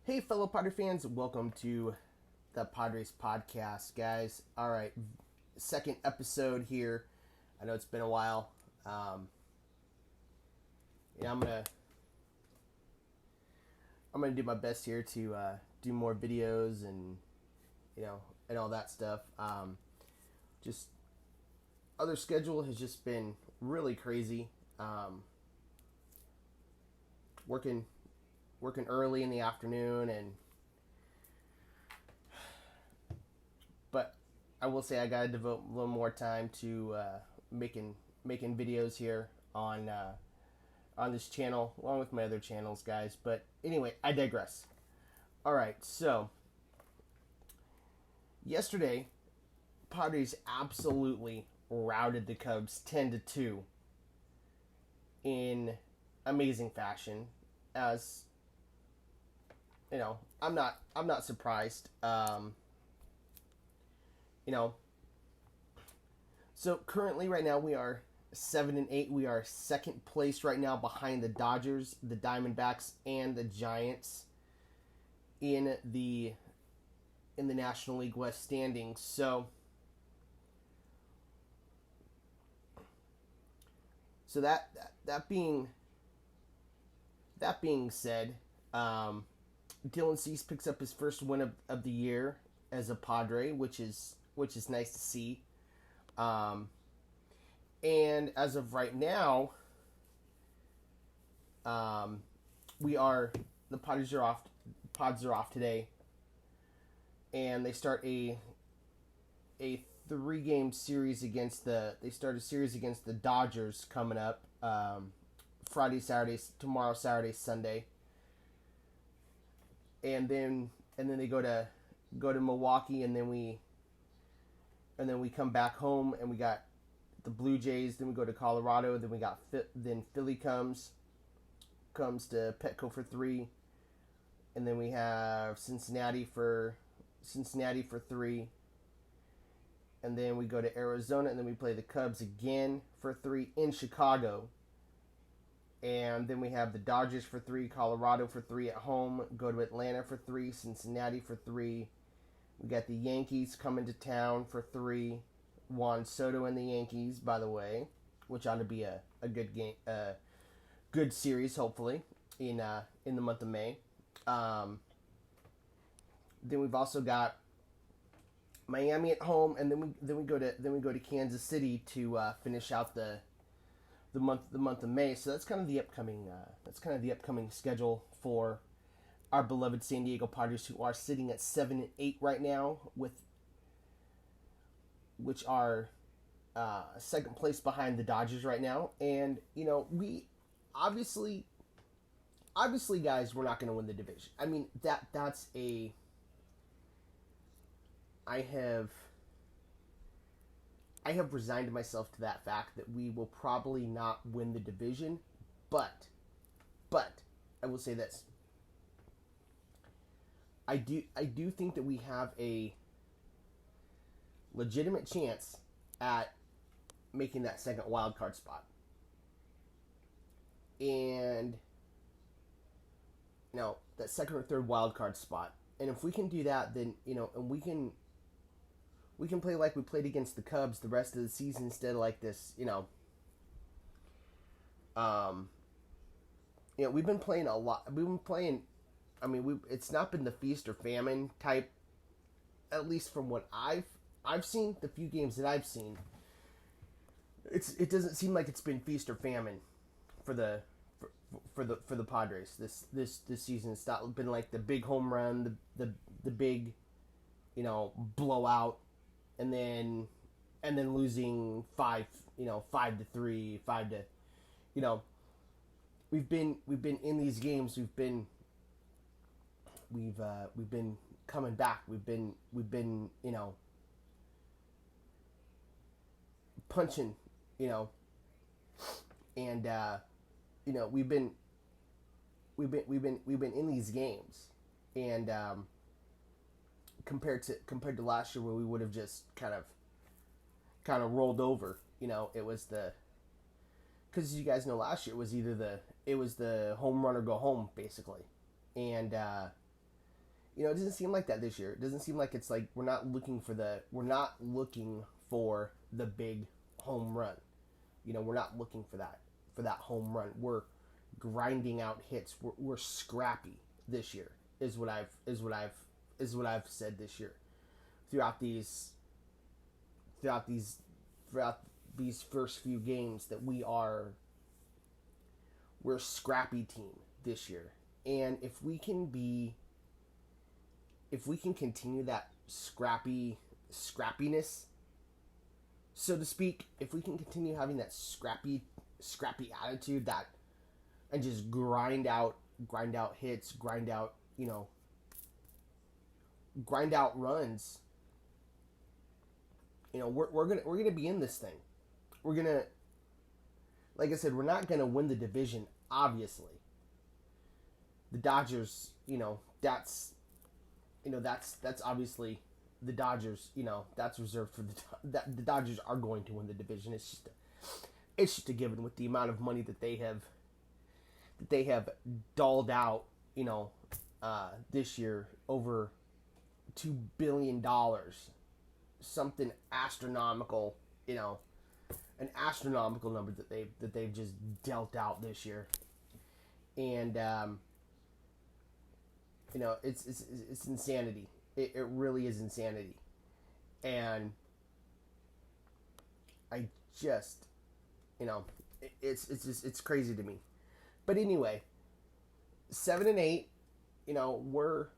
Hey, fellow Padre fans, welcome to the Padres podcast, guys. All right, second episode here. I know it's been a while. Yeah, I'm gonna do my best here to do more videos and and all that stuff. Just other schedule has just been really crazy. Working early in the afternoon, and but I will say I gotta devote a little more time to making videos here on this channel, along with my other channels, guys. But anyway, I digress. All right, so yesterday, Padres absolutely routed the Cubs 10-2 in amazing fashion. As I'm not surprised. You know, so currently right now we are 7-8. We are second place right now behind the Dodgers, the Diamondbacks, and the Giants in the National League West standings. So that being said, Dylan Cease picks up his first win of the year as a Padre, which is nice to see. And as of right now, we are the Padres are off. Pods are off today, and they start a 3-game series against the. They start a series against the Dodgers coming up. Friday, Saturday, tomorrow, Saturday, Sunday, and then they go to Milwaukee, and then we come back home, and we got the Blue Jays. Then we go to Colorado. Then we got then Philly comes to Petco for 3, and then we have Cincinnati for 3, and then we go to Arizona, and then we play the Cubs again for 3 in Chicago. And then we have the Dodgers for 3, Colorado for 3 at home, go to Atlanta for 3, Cincinnati for 3. We got the Yankees coming to town for 3. Juan Soto and the Yankees, by the way, which ought to be a good game, good series, hopefully, in the month of May. Then we've also got Miami at home, and then we go to Kansas City to finish out the month of May. So that's kind of the upcoming schedule for our beloved San Diego Padres, who are sitting at 7-8 right now, which are second place behind the Dodgers right now. And we obviously, guys, we're not going to win the division. I mean, that's a. I have resigned myself to that fact that we will probably not win the division, but I will say this. I do think that we have a legitimate chance at making that second wild card spot. And that second or third wild card spot. And if we can do that, then and we can play like we played against the Cubs the rest of the season instead of like this, we've been playing a lot. We've been playing. I mean, it's not been the feast or famine type, at least from what I've seen. The few games that I've seen, it doesn't seem like it's been feast or famine for the Padres this season. It's not been like the big home run, the big, blowout, and then losing 5-3, 5-2. We've been in these games. We've been coming back. We've been punching, and we've been in these games, and compared to last year, where we would have just kind of rolled over. It was because you guys know last year it was either the home run or go home, basically, and it doesn't seem like that this year. It doesn't seem like it's like we're not looking for the big home run. We're not looking for that home run. We're grinding out hits. We're scrappy this year. Is what I've said this year throughout these throughout these throughout these first few games that we're a scrappy team this year. And if we can continue that scrappiness, so to speak, if we can continue having that scrappy attitude, that and just grind out hits, grind out runs, we're gonna be in this thing. We're gonna, like I said, we're not gonna win the division, obviously. The Dodgers, that's obviously the Dodgers. That's reserved for the Dodgers are going to win the division. It's just a given with the amount of money that they have dolled out. This year over $2 billion, something astronomical. An astronomical number that they've just dealt out this year, and it's insanity. It really is insanity, and I just, it's crazy to me. But anyway, 7-8, we're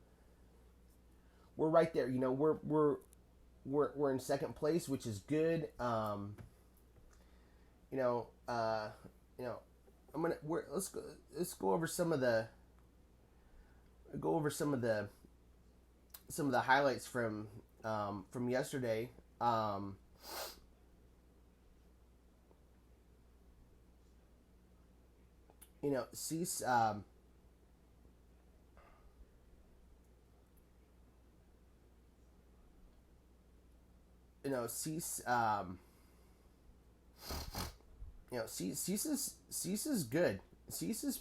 right there. We're in second place, which is good. Let's go over some of the highlights from yesterday. Cease. Cease. Cease is good. Cease is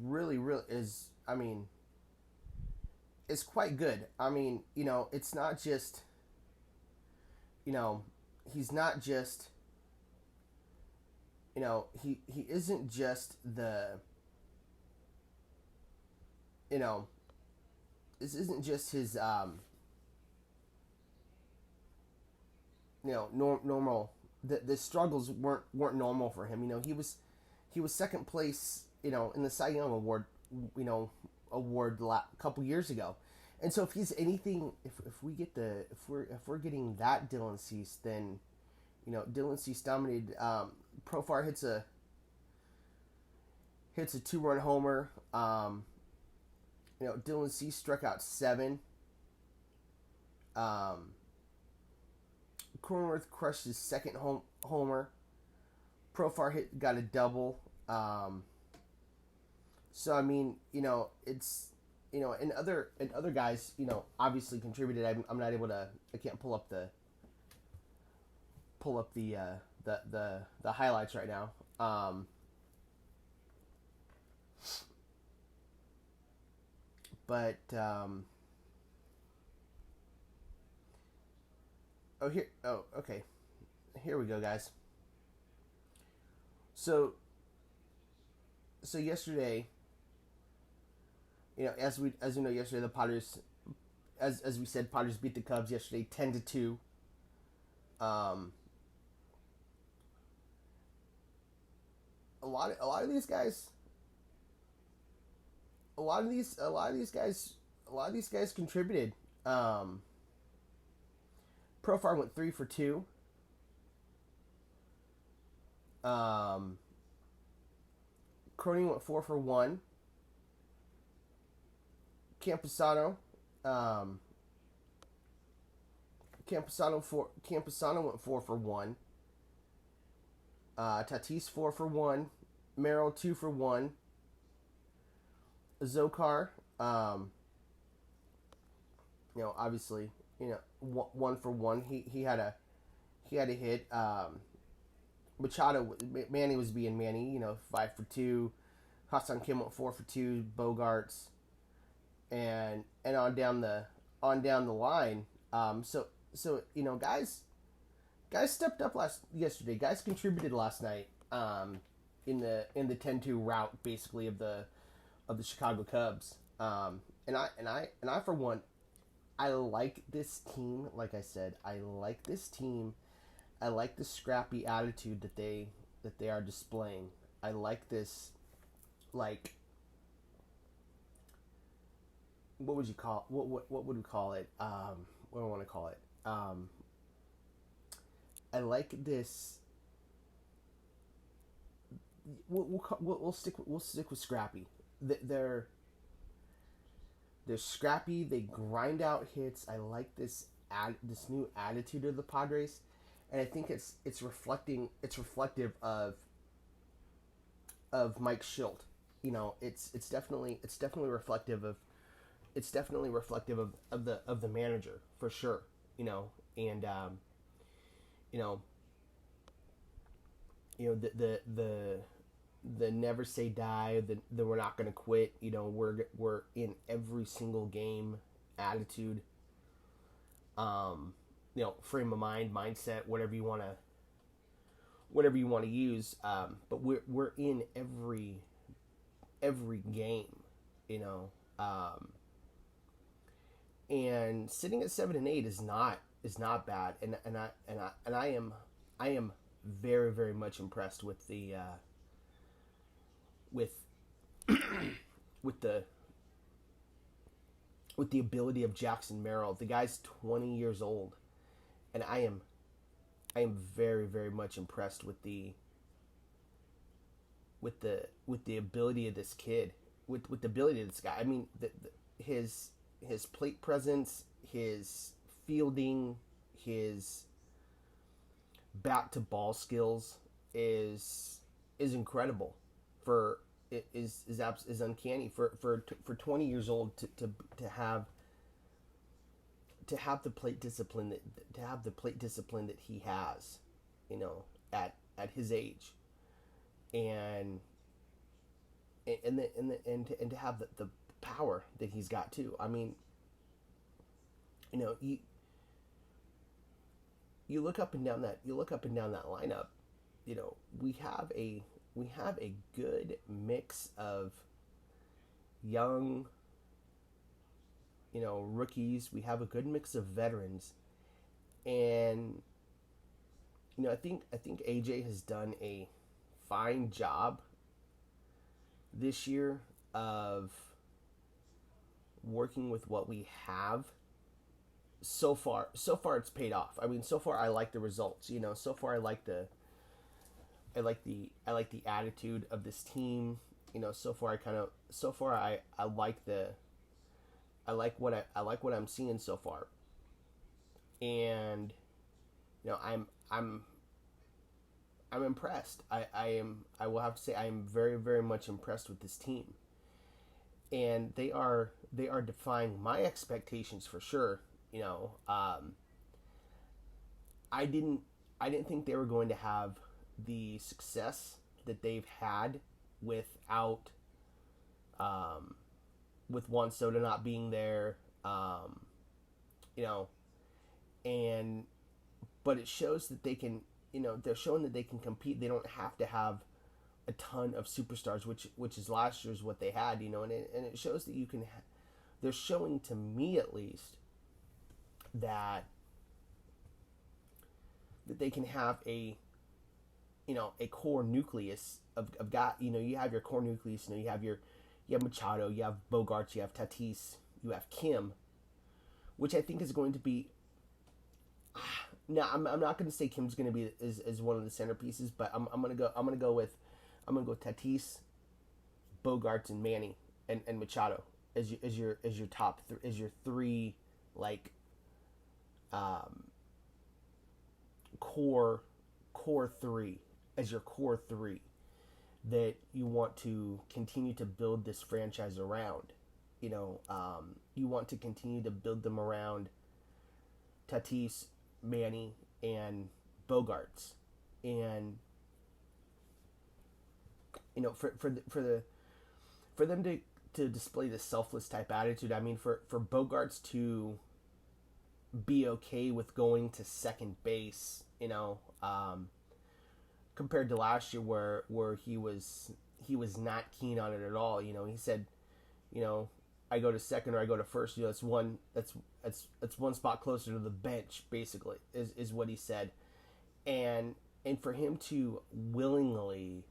really is. I mean, is quite good. I mean, it's not just. He's not just. He isn't just the. This isn't just his. Normal. The struggles weren't normal for him. He was second place. In the Cy Young Award. Award a couple years ago, and so if he's anything, if we're getting that Dylan Cease, then Dylan Cease dominated. Profar hits a 2-run homer. Dylan Cease struck out 7. Cronenworth crushed his second homer. Profar got a double. So I mean, it's and other guys, obviously contributed. I'm not able to. I can't pull up the highlights right now. But okay. Here we go, guys. So yesterday, as we know, yesterday the Padres, as we said, Padres beat the Cubs yesterday 10-2. A lot of these guys contributed. Profar went 3 for 2. Cronin went 4 for 1. Camposano went 4 for 1. Tatis 4 for 1. Merrill 2 for 1. Zokar, obviously, 1 for 1. He had a hit. Machado, Manny was being Manny, 5 for 2. Hassan Kim went 4 for 2. Bogarts, and on down the line. So guys stepped up yesterday. Guys contributed last night. In the 10-2 route basically of the Chicago Cubs. And I for one, I like this team. Like I said, I like this team. I like the scrappy attitude that they are displaying. I like this, like, what would you call what would we call it? What do I want to call it? I like this. We'll stick with scrappy. They're they're scrappy. They grind out hits. I like this new attitude of the Padres, and I think it's reflective of Mike Schilt. It's definitely reflective of the manager for sure. And you know the never say die, the we're not going to quit, we're in every single game attitude, frame of mind, mindset, whatever you want to use, but we're in every game, you know and sitting at 7-8 is not bad, and I am very, very much impressed with the with with the with the ability of Jackson Merrill. The guy's 20 years old, and I am very, very much impressed with the ability of this kid, with the ability of this guy. I mean, his plate presence, his fielding, his bat to ball skills is incredible. For it is uncanny for 20 years old to have the plate discipline that he has, at his age, and and to have the power that he's got too. I mean, you look up and down that lineup. We have a good mix of young, rookies. We have a good mix of veterans, and I think AJ has done a fine job this year of working with what we have. So far it's paid off. I mean, so far I like the results. So far I like the attitude of this team. I like what I'm seeing so far. And I'm impressed. I will have to say I am very, very much impressed with this team. And they are defying my expectations for sure. I didn't think they were going to have the success that they've had without with Juan Soto not being there, and but it shows that they can, they're showing that they can compete. They don't have to have a ton of superstars, which is last year's what they had, and it shows that you can. They're showing, to me at least, that they can have a core nucleus of guys. You have your core nucleus. You have Machado, you have Bogarts, you have Tatis, you have Kim, which I think is going to be. Now I'm not going to say Kim's going to be as one of the centerpieces, but I'm going to go with Tatis, Bogarts, and Manny and Machado as your top as your three, like, core three, as your core three that you want to continue to build this franchise around. You want to continue to build them around Tatis, Manny, and Bogarts, and for them to display this selfless type attitude. I mean, for Bogarts to be okay with going to second base, compared to last year where he was not keen on it at all. He said, I go to second or I go to first. That's one spot closer to the bench. Basically, is what he said, and for him to willingly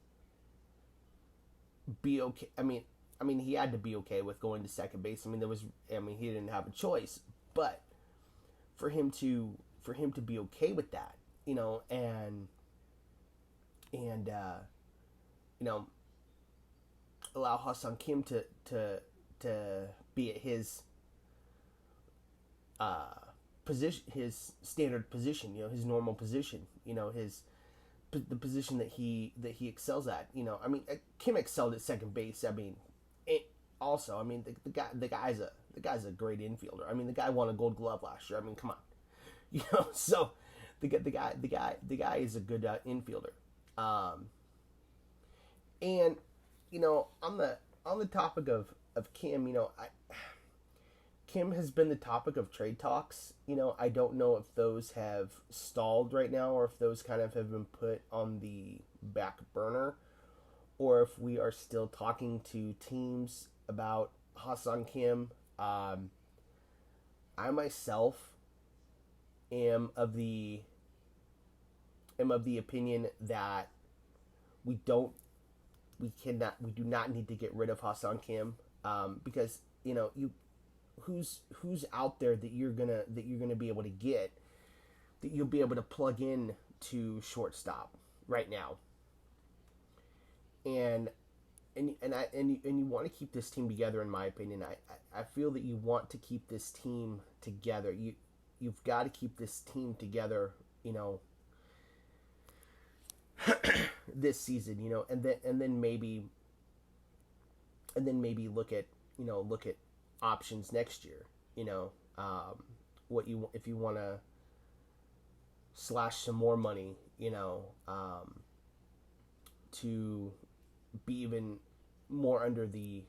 be okay. I mean, he had to be okay with going to second base. He didn't have a choice, but for him to be okay with that, and allow Ha-Seong Kim to be at his position, his standard position, his normal position, the position that he excels at. Kim excelled at second base. The guy's a great infielder. The guy won a Gold Glove last year. Come on, so the guy is a good infielder. And on the topic of Kim, Kim has been the topic of trade talks. I don't know if those have stalled right now or if those kind of have been put on the back burner, or if we are still talking to teams about Ha-Seong Kim. I myself am of the opinion that we do not need to get rid of Ha-Seong Kim, because who's out there that you're gonna be able to get, that you'll be able to plug in to shortstop right now, and you want to keep this team together. In my opinion, I feel that you want to keep this team together. You've got to keep this team together, this season, and then maybe look at options next year. If you want to slash some more money, to be even more under the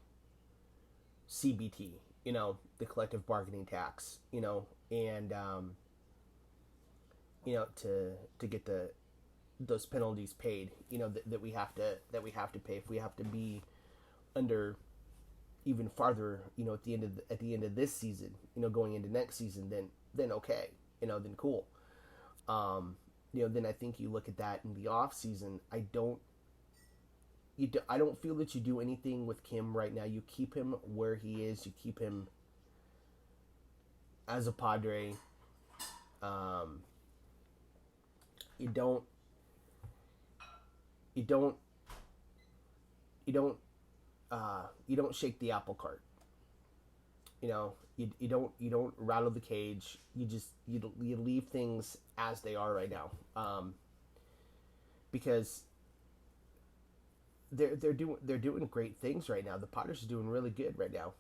CBT, the collective bargaining tax, and to get those penalties paid, that we have to pay if we have to be under even farther, at the end of this season, going into next season, then okay, then cool. Then I think you look at that in the off season. I don't feel that you do anything with Kim right now. You keep him where he is. You keep him as a Padre. You don't shake the apple cart. You don't rattle the cage. You leave things as they are right now, because they're doing great things right now. The Padres are doing really good right now.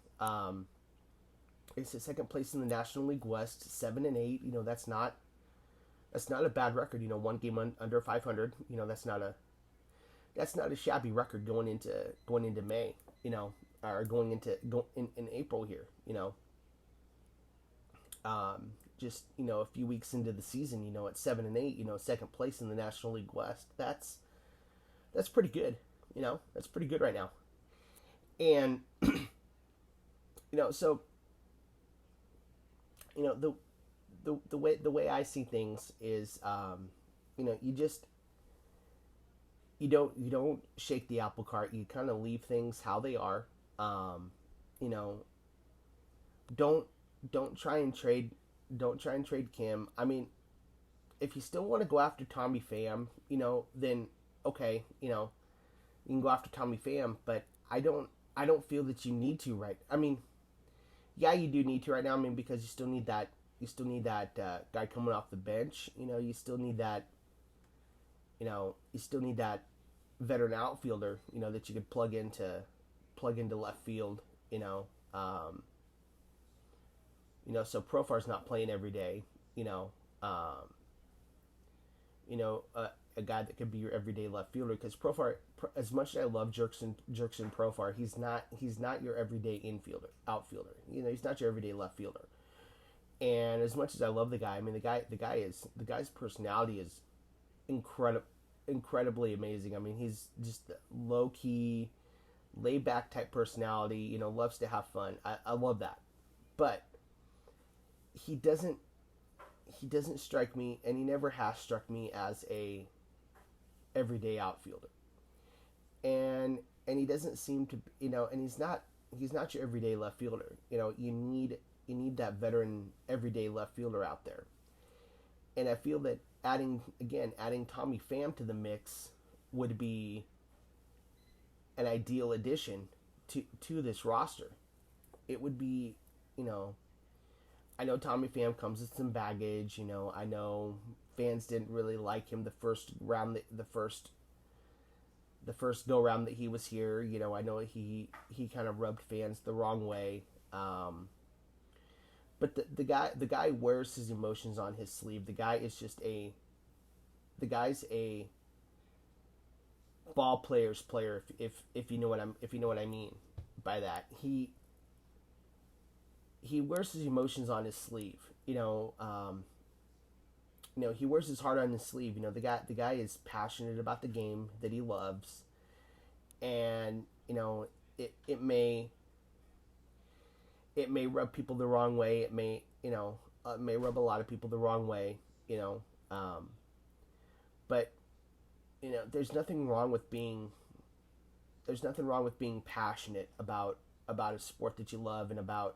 It's the second place in the National League West, 7-8. That's not a bad record. One game under 500. That's not a shabby record going into May. Or going in April here. Just a few weeks into the season, at 7-8, second place in the National League West. That's pretty good. That's pretty good right now. And so the way I see things is, you don't shake the apple cart. You kind of leave things how they are. Don't try and trade Kim. If you still want to go after Tommy Pham, then okay, you can go after Tommy Pham, but I don't feel that you need to, right? Yeah, you do need to right now. Because you still need that guy coming off the bench. You still need that. You still need that veteran outfielder. That you could plug into left field. So Profar's not playing every day. a guy that could be your everyday left fielder. Because Profar, as much as I love Jerkson Profar, he's not your everyday outfielder. He's not your everyday left fielder. And as much as I love the guy, I mean the guy's personality is incredibly amazing. I mean, he's just low key, laid back type personality. Loves to have fun. I love that, but he doesn't strike me, and he never has struck me as a everyday outfielder. And he doesn't seem to, and he's not your everyday left fielder. You need that veteran everyday left fielder out there. And I feel that adding Tommy Pham to the mix would be an ideal addition to this roster. It would be, I know Tommy Pham comes with some baggage. I know fans didn't really like him the first go round that he was here. I know he kind of rubbed fans the wrong way. But the guy wears his emotions on his sleeve. The guy's a ball player's player. If you know what I mean by that. He wears his emotions on his sleeve. He wears his heart on his sleeve. The guy is passionate about the game that he loves, and it may rub people the wrong way. It may rub a lot of people the wrong way. But there's nothing wrong with being passionate about a sport that you love, and about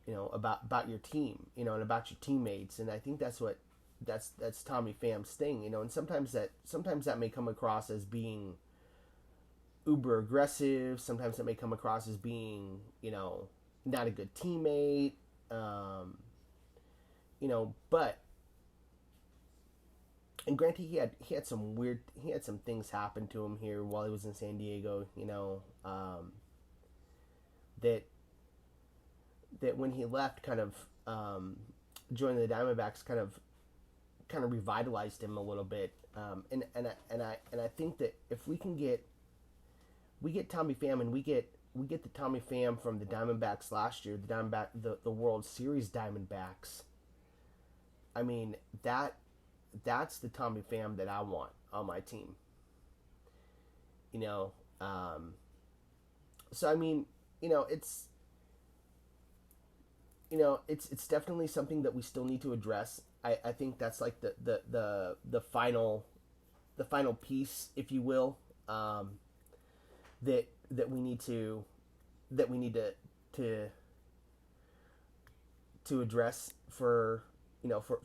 your team, and about your teammates. And I think that's Tommy Pham's thing, and sometimes that may come across as being uber aggressive. Sometimes it may come across as being, not a good teammate. But, and granted, he had some things happen to him here while he was in San Diego, that when he left, kind of joining the Diamondbacks, kind of revitalized him a little bit. And I think that if we get Tommy Pham, and we get the Tommy Pham from the Diamondbacks last year, the World Series Diamondbacks. I mean, that's the Tommy Pham that I want on my team. So I mean, it's definitely something that we still need to address. I think that's like the final piece, if you will, that we need to address for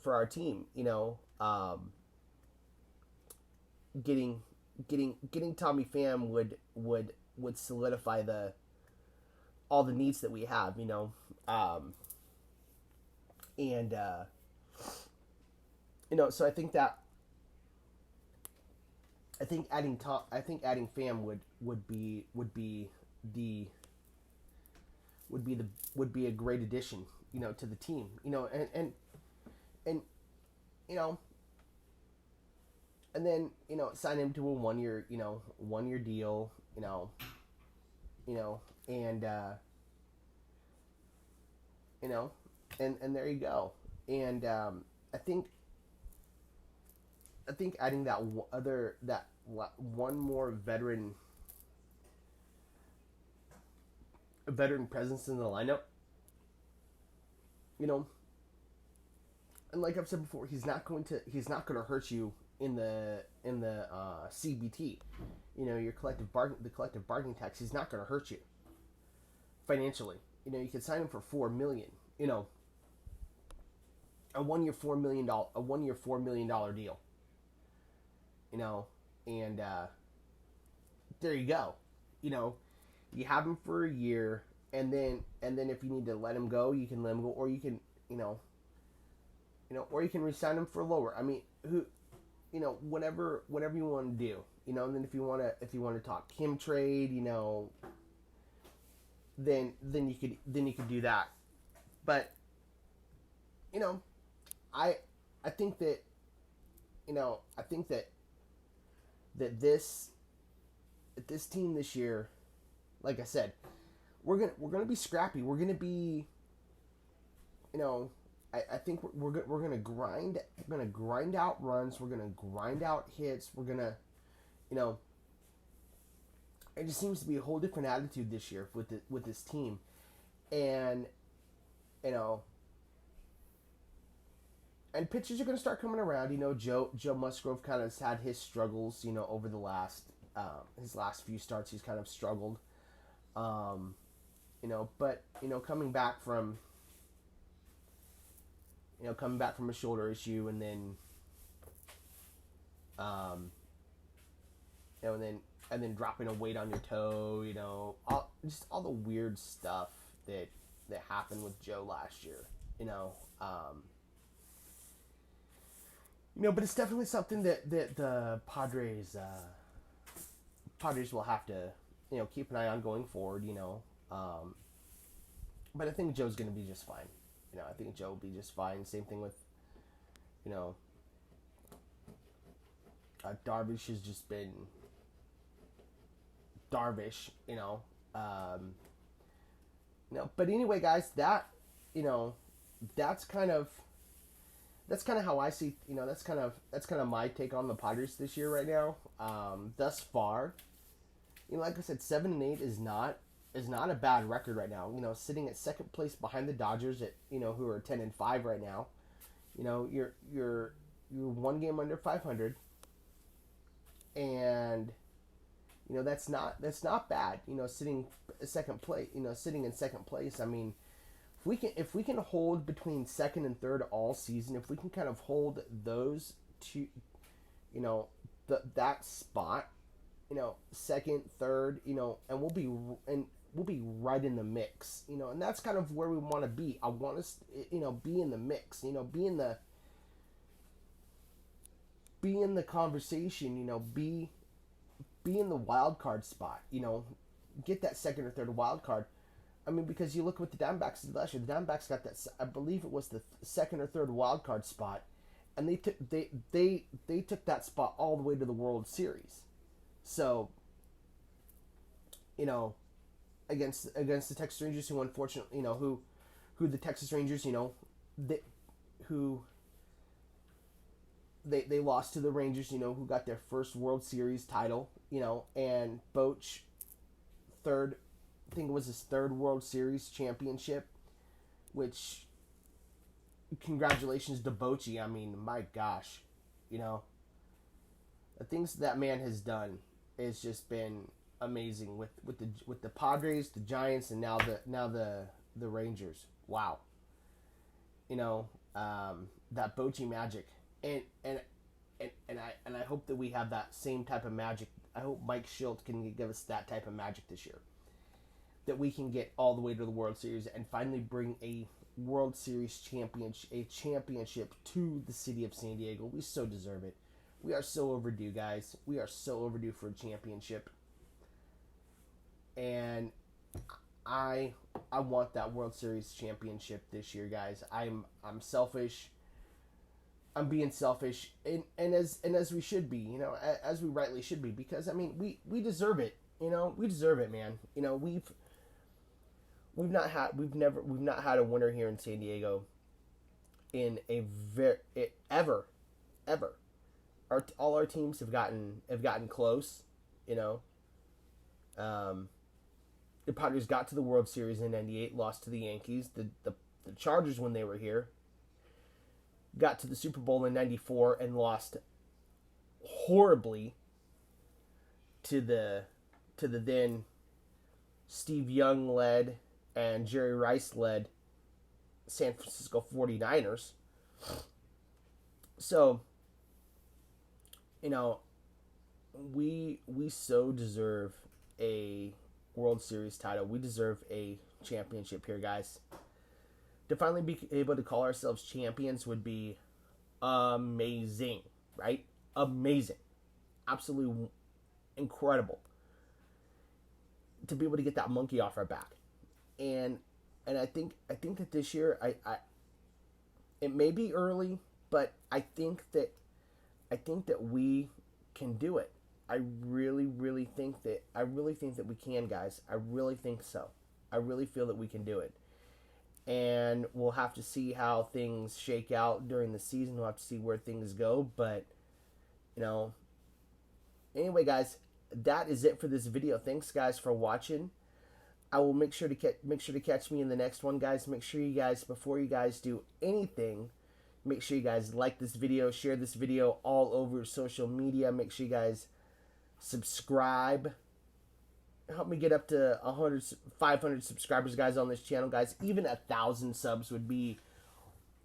our team. Getting Tommy Pham would solidify all the needs that we have, so I think adding Pham would be a great addition, to the team, and then sign him to a 1 year deal, and there you go. And I think adding that one more veteran presence in the lineup, and like I've said before, he's not going to hurt you in the CBT, your collective bargaining tax. He's not going to hurt you financially. You could sign him for $4 million. A 1 year $4 million deal. And there you go. You have him for a year, and then if you need to let him go, you can let him go, or you can or you can re-sign him for lower. I mean, whatever you want to do. And then if you want to talk him trade, then you could do that. But I think that I think that this team this year, like I said, we're gonna be scrappy. We're gonna be, you know, I think we're gonna grind. We're gonna grind out runs. We're gonna grind out hits. We're gonna, you know, it just seems to be a whole different attitude this year with this team, and you know, and pitchers are going to start coming around. Joe Musgrove kind of had his struggles. Over the last his last few starts, he's kind of struggled. Um, but coming back from a shoulder issue, and then um, and then dropping a weight on your toe. Just all the weird stuff that happened with Joe last year. You know. But it's definitely something that the Padres will have to, keep an eye on going forward. But I think Joe's going to be just fine. I think Joe will be just fine. Same thing with, you know, Darvish has just been Darvish. But anyway, guys, that's kind of how I see. That's kind of my take on the Padres this year right now. Thus far, like I said, 7-8 is not a bad record right now. Sitting at second place behind the Dodgers at who are 10-5 right now. You're one game under 500, and that's not bad. Sitting second place. Sitting in second place. I mean, if we can hold between second and third all season, if we can kind of hold those two, that spot, second, third, and we'll be right in the mix, and that's kind of where we want to be. I want us, be in the mix, be in the conversation, be in the wild card spot, get that second or third wild card. I mean, because you look what the Diamondbacks did last year. The Diamondbacks got that. I believe it was the second or third wild card spot, and they took that spot all the way to the World Series. So, against the Texas Rangers, who unfortunately, who the Texas Rangers, they lost to the Rangers, who got their first World Series title, and Boch, I think it was his third World Series championship, which, congratulations to Bochy. I mean, my gosh, the things that man has done has just been amazing with the Padres, the Giants, and now the Rangers. Wow, that Bochy magic, and I hope that we have that same type of magic. I hope Mike Schilt can give us that type of magic this year, that we can get all the way to the World Series and finally bring a World Series championship to the city of San Diego. We so deserve it. We are so overdue, guys. We are so overdue for a championship. And I want that World Series championship this year, guys. I'm selfish. I'm being selfish, and as we should be, as we rightly should be, because I mean we deserve it. We deserve it, man. We've not had a winner here in San Diego in ever. All our teams have gotten close. The Padres got to the World Series in '98, lost to the Yankees. The Chargers, when they were here, got to the Super Bowl in '94 and lost horribly to the then Steve Young led and Jerry Rice led San Francisco 49ers. So, we so deserve a World Series title. We deserve a championship here, guys. To finally be able to call ourselves champions would be amazing, right? Amazing. Absolutely incredible. To be able to get that monkey off our back. And I think that this year it may be early, but I think that I think that we can do it. I really, really think that we can, guys. I really think so. I really feel that we can do it. And we'll have to see how things shake out during the season. We'll have to see where things go. But, you know, anyway, guys, that is it for this video. Thanks, guys, for watching. I will make sure to catch me in the next one, guys. Make sure you guys, before you guys do anything, make sure you guys like this video, share this video all over social media. Make sure you guys subscribe. Help me get up to 500 subscribers, guys, on this channel, guys. Even 1,000 subs would be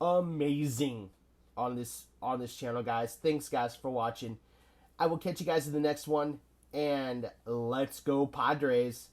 amazing on this channel, guys. Thanks, guys, for watching. I will catch you guys in the next one, and let's go Padres.